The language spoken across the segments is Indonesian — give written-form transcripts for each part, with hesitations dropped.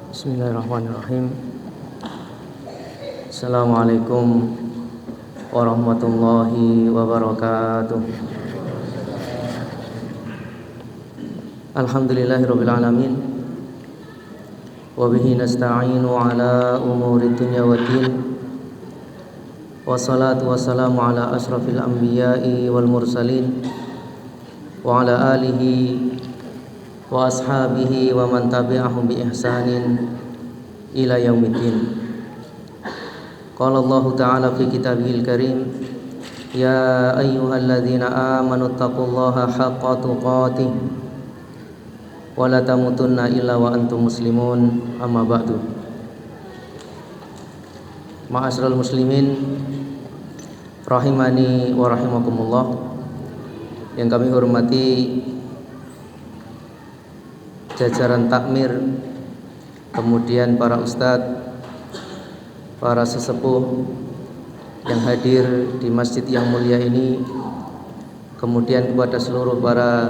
Bismillahirrahmanirrahim. Assalamualaikum warahmatullahi wabarakatuh. Alhamdulillahirabbil alamin. Wa bihi nasta'inu ala umuri dunya waddin. Wassalatu wassalamu ala asyrafil anbiya'i wal mursalin wa ala alihi wa ashabihi wa man tabi'ahum bi ihsanin ila yaumiddin. Qala Allah ta'ala fi kitabihil karim, ya ayyuhalladzina amanu taqullaha haqqa tuqatih wa la tamutunna illa wa antum muslimun, amma ba'du. Ma'asyiral muslimin rahimani wa rahimakumullah, yang kami hormati jajaran takmir, kemudian para ustadz, para sesepuh yang hadir di masjid yang mulia ini, kemudian kepada seluruh para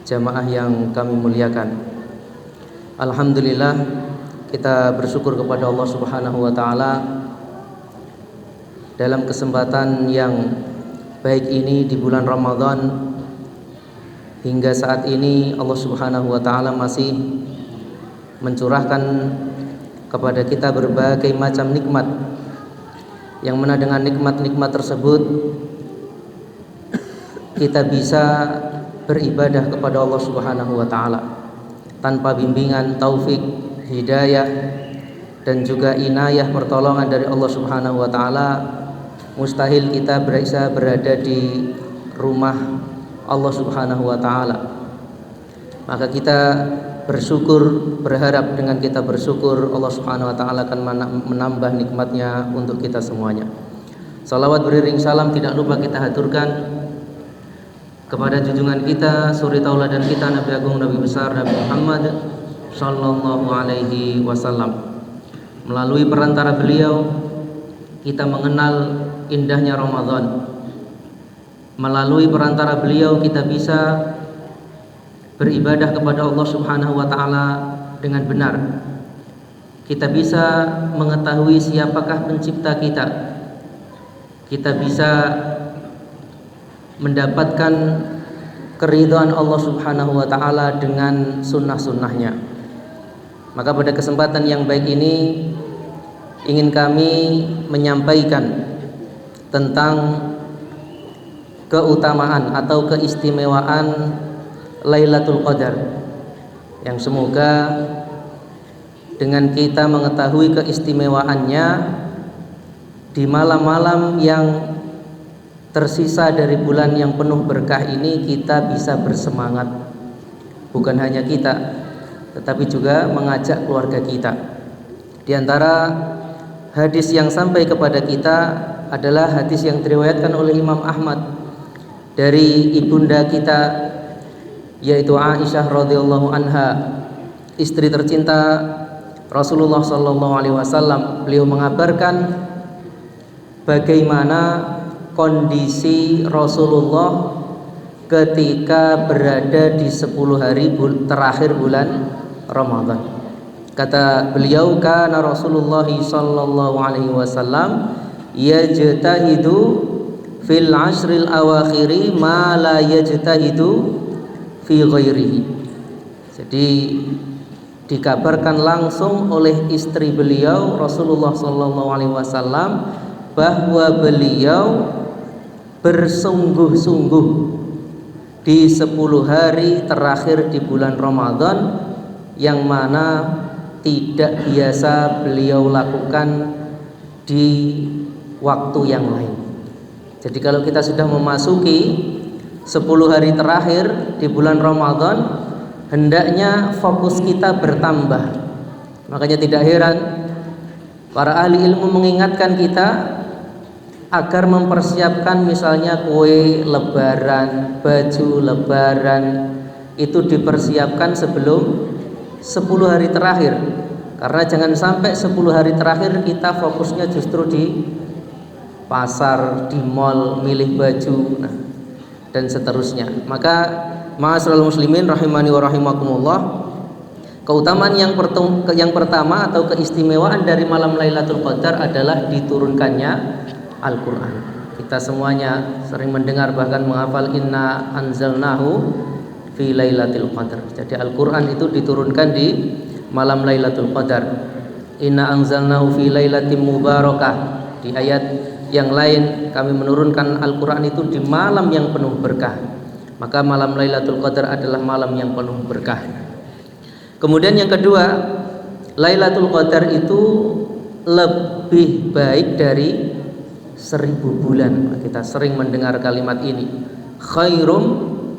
jamaah yang kami muliakan. Alhamdulillah, kita bersyukur kepada Allah Subhanahu wa taala dalam kesempatan yang baik ini di bulan Ramadan. Hingga saat ini Allah Subhanahu wa taala masih mencurahkan kepada kita berbagai macam nikmat, yang mana dengan nikmat-nikmat tersebut kita bisa beribadah kepada Allah Subhanahu wa taala tanpa bimbingan, taufik, hidayah dan juga inayah pertolongan dari Allah Subhanahu wa taala. Mustahil kita bisa berada di rumah Allah Subhanahu wa taala. Maka kita bersyukur, berharap dengan kita bersyukur Allah Subhanahu wa taala akan menambah nikmatnya untuk kita semuanya. Salawat beriring salam tidak lupa kita haturkan kepada junjungan kita, suri tauladan kita, Nabi Agung, Nabi besar, Nabi Muhammad sallallahu alaihi wasallam. Melalui perantara beliau kita mengenal indahnya Ramadan. Melalui perantara beliau kita bisa beribadah kepada Allah Subhanahu wa taala dengan benar. Kita bisa mengetahui siapakah pencipta kita. Kita bisa mendapatkan keridhaan Allah Subhanahu wa taala dengan sunnah-sunnahnya. Maka pada kesempatan yang baik ini ingin kami menyampaikan tentang keutamaan atau keistimewaan Lailatul Qadar, yang semoga dengan kita mengetahui keistimewaannya di malam-malam yang tersisa dari bulan yang penuh berkah ini, kita bisa bersemangat, bukan hanya kita tetapi juga mengajak keluarga kita. Di antara hadis yang sampai kepada kita adalah hadis yang diriwayatkan oleh Imam Ahmad dari ibunda kita, yaitu Aisyah radhiyallahu anha, istri tercinta Rasulullah sallallahu alaihi wasallam. Beliau mengabarkan bagaimana kondisi Rasulullah ketika berada di 10 hari terakhir bulan Ramadan. Kata beliau, kana Rasulullah sallallahu alaihi wasallam yajtahidu fil ashril awakhiri ma la yajtahidu fi ghairihi. Jadi dikabarkan langsung oleh istri beliau Rasulullah sallallahu alaihi wasallam bahwa beliau bersungguh-sungguh di 10 hari terakhir di bulan Ramadan, yang mana tidak biasa beliau lakukan di waktu yang lain. Jadi kalau kita sudah memasuki 10 hari terakhir di bulan Ramadan, hendaknya fokus kita bertambah. Makanya tidak heran para ahli ilmu mengingatkan kita agar mempersiapkan misalnya kue lebaran, baju lebaran, itu dipersiapkan sebelum 10 hari terakhir. Karena jangan sampai 10 hari terakhir kita fokusnya justru di pasar, di mall, milih baju, dan seterusnya. Maka ma'asyiral muslimin rahimani wa rahimakumullah, Keutamaan yang pertama atau keistimewaan dari malam Lailatul Qadar adalah diturunkannya Al-Quran. Kita semuanya sering mendengar bahkan menghafal inna anzalnahu fi lailatul qadar. Jadi Al-Quran itu diturunkan di malam Lailatul Qadar. Inna anzalnahu fi lailatin mubarakah. Di ayat yang lain kami menurunkan Al-Quran itu di malam yang penuh berkah. Maka malam Lailatul Qadar adalah malam yang penuh berkah. Kemudian yang kedua, Lailatul Qadar itu lebih baik dari 1000 bulan. Kita sering mendengar kalimat ini. Khairum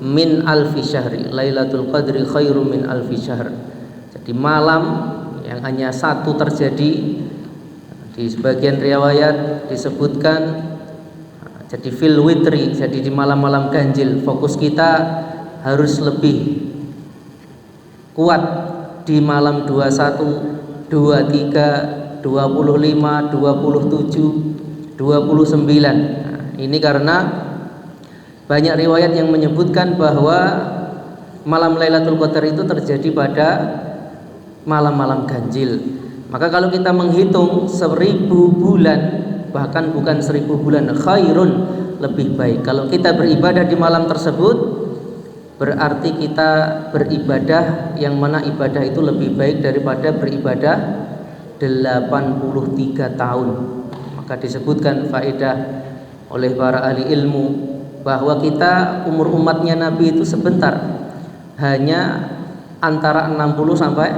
min alfi syahri. Lailatul Qadri khairum min alfi syahr. Jadi malam yang hanya satu terjadi, di sebagian riwayat disebutkan jadi fil witri, jadi di malam-malam ganjil. Fokus kita harus lebih kuat di malam 21, 23, 25, 27, 29. Nah, ini karena banyak riwayat yang menyebutkan bahwa malam Lailatul Qadar itu terjadi pada malam-malam ganjil. Maka kalau kita menghitung 1000 bulan, bahkan bukan 1000 bulan, khairun, lebih baik. Kalau kita beribadah di malam tersebut, berarti kita beribadah yang mana ibadah itu lebih baik daripada beribadah 83 tahun. Maka disebutkan faedah oleh para ahli ilmu bahwa kita umur umatnya Nabi itu sebentar, hanya antara 60 sampai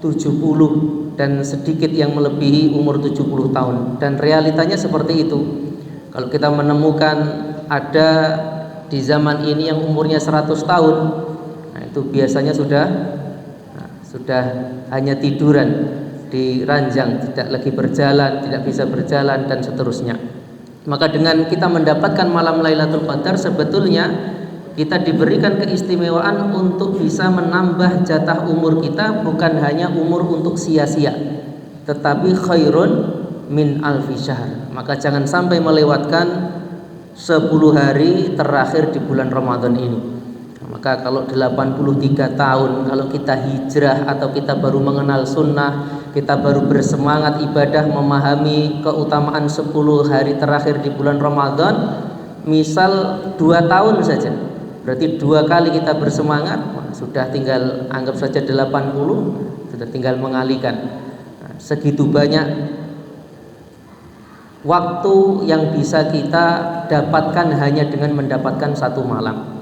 70 dan sedikit yang melebihi umur 70 tahun. Dan realitanya seperti itu. Kalau kita menemukan ada di zaman ini yang umurnya 100 tahun, nah itu biasanya sudah hanya tiduran di ranjang, tidak lagi berjalan, tidak bisa berjalan dan seterusnya. Maka dengan kita mendapatkan malam Lailatul Qadar, sebetulnya kita diberikan keistimewaan untuk bisa menambah jatah umur kita, bukan hanya umur untuk sia-sia, tetapi khairun min alfi syahr. Maka jangan sampai melewatkan 10 hari terakhir di bulan Ramadan ini. Maka kalau 83 tahun, kalau kita hijrah atau kita baru mengenal sunnah, kita baru bersemangat ibadah, memahami keutamaan 10 hari terakhir di bulan Ramadan, misal 2 tahun saja, berarti 2 kali kita bersemangat, sudah tinggal anggap saja 80, sudah tinggal mengalihkan. Segitu banyak waktu yang bisa kita dapatkan hanya dengan mendapatkan satu malam.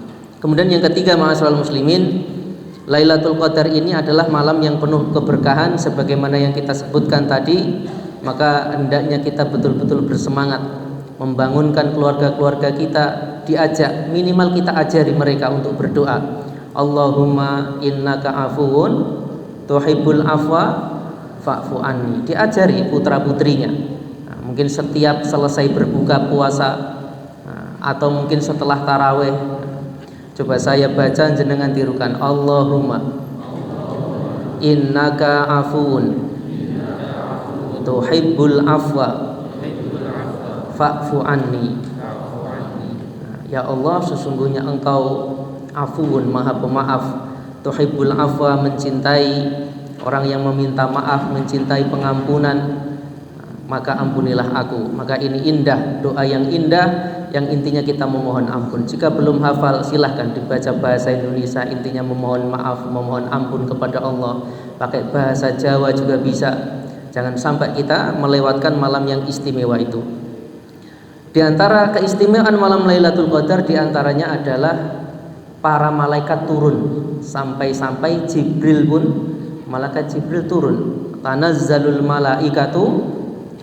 Kemudian yang ketiga, ma'asyiral muslimin, Lailatul Qadar ini adalah malam yang penuh keberkahan sebagaimana yang kita sebutkan tadi. Maka hendaknya kita betul-betul bersemangat membangunkan keluarga-keluarga kita, diajak, minimal kita ajari mereka untuk berdoa. Allahumma innaka afuwun tuhibbul afwa fa'fu anni. Diajari putra-putrinya. Mungkin setiap selesai berbuka puasa atau mungkin setelah taraweh, coba saya baca jenengan tirukan, Allahumma innaka afuun tuhibbul afwa fa'fu anni. Ya Allah, sesungguhnya Engkau afuun, maha pemaaf, tuhibbul afwa, mencintai orang yang meminta maaf, mencintai pengampunan, maka ampunilah aku. Maka ini indah, doa yang indah, yang intinya kita memohon ampun. Jika belum hafal, silahkan dibaca bahasa Indonesia, intinya memohon maaf, memohon ampun kepada Allah. Pakai bahasa Jawa juga bisa. Jangan sampai kita melewatkan malam yang istimewa itu. Di antara keistimewaan malam Lailatul Qadar, di antaranya adalah para malaikat turun, sampai-sampai Jibril pun, malaikat Jibril turun. Tanazzalul malaikatu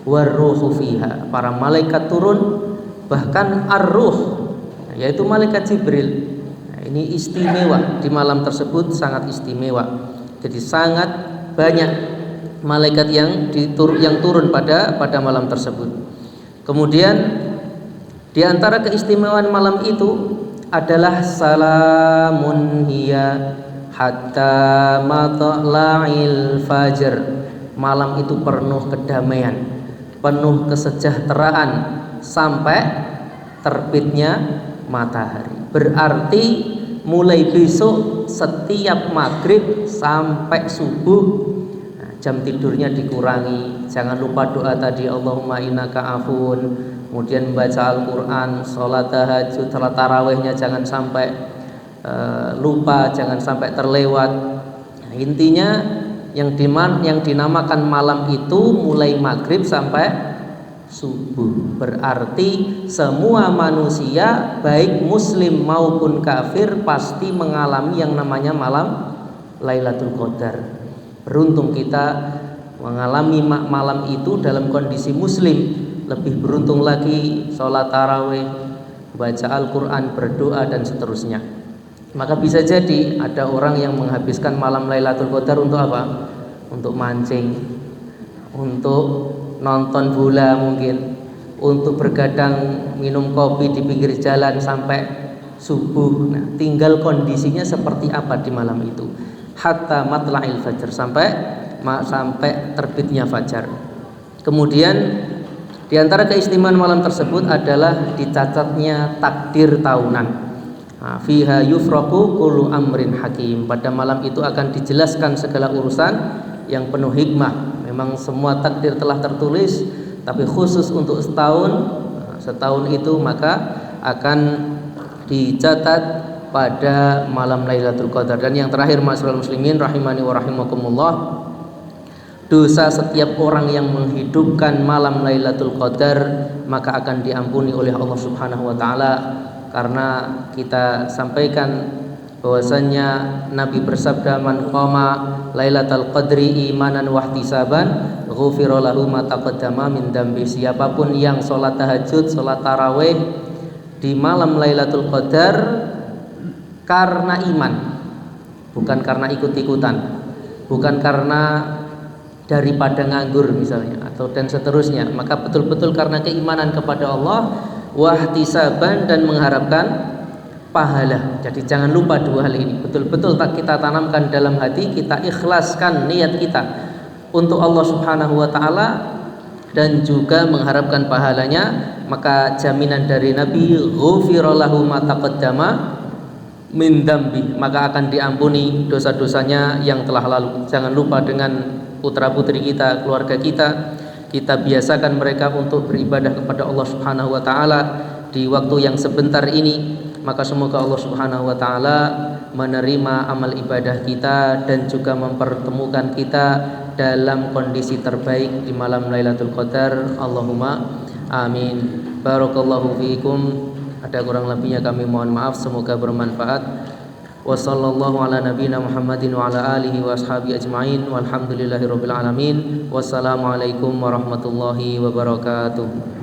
warruhu fiha. Para malaikat turun, bahkan ar-ruh, yaitu malaikat Jibril. Nah, ini istimewa di malam tersebut, sangat istimewa. Jadi sangat banyak malaikat yang turun pada malam tersebut. Kemudian di antara keistimewaan malam itu adalah salamun hiya hatta matla'il fajr. Malam itu penuh kedamaian, penuh kesejahteraan sampai terbitnya matahari. Berarti mulai besok setiap maghrib sampai subuh jam tidurnya dikurangi. Jangan lupa doa tadi, Allahumma innaka afun. Kemudian membaca Al-Quran, sholat tahajud, sholat tarawihnya jangan sampai lupa, jangan sampai terlewat. Nah, intinya yang dinamakan malam itu mulai maghrib sampai subuh. Berarti semua manusia baik muslim maupun kafir pasti mengalami yang namanya malam Lailatul Qadar. Beruntung kita mengalami malam itu dalam kondisi muslim. Lebih beruntung lagi sholat tarawih, baca Al-Quran, berdoa dan seterusnya. Maka bisa jadi ada orang yang menghabiskan malam Lailatul Qadar untuk apa? Untuk mancing, untuk nonton bola mungkin, untuk bergadang minum kopi di pinggir jalan sampai subuh. Nah, tinggal kondisinya seperti apa di malam itu. Hatta matla'il fajar, sampai terbitnya fajar. Kemudian di antara keistimewaan malam tersebut adalah dicatatnya takdir tahunan. Fiha yufraqu kullu amrin hakim. Pada malam itu akan dijelaskan segala urusan yang penuh hikmah. Memang semua takdir telah tertulis, tapi khusus untuk setahun itu maka akan dicatat pada malam Lailatul Qadar. Dan yang terakhir, ma'asyiral muslimin rahimani wa rahimakumullah, dosa setiap orang yang menghidupkan malam Lailatul Qadar maka akan diampuni oleh Allah Subhanahu wa taala, karena kita sampaikan bahwasanya Nabi bersabda, man qama Lailatul Qadri imanan wa ihtisaban ghufira lahu ma taqaddama min dambi. Siapapun yang sholat tahajud, sholat tarawih di malam Lailatul Qadar karena iman, bukan karena ikut-ikutan, bukan karena daripada nganggur misalnya atau dan seterusnya, maka betul-betul karena keimanan kepada Allah, wahtisaban, dan mengharapkan pahala. Jadi jangan lupa dua hal ini betul-betul kita tanamkan dalam hati, kita ikhlaskan niat kita untuk Allah Subhanahu wa taala dan juga mengharapkan pahalanya, maka jaminan dari Nabi, ghufira lahu ma taqaddama min dambi, maka akan diampuni dosa-dosanya yang telah lalu. Jangan lupa dengan putra-putri kita, keluarga kita biasakan mereka untuk beribadah kepada Allah Subhanahu wa taala di waktu yang sebentar ini. Maka semoga Allah Subhanahu wa taala menerima amal ibadah kita dan juga mempertemukan kita dalam kondisi terbaik di malam Lailatul Qadar. Allahumma amin. Barakallahu fiikum. Ada kurang lebihnya kami mohon maaf, semoga bermanfaat. Wassallallahu ala nabiyina Muhammadin wa ala alihi wa ashabihi ajma'in walhamdulillahirabbil alamin. Wassalamualaikum warahmatullahi wabarakatuh.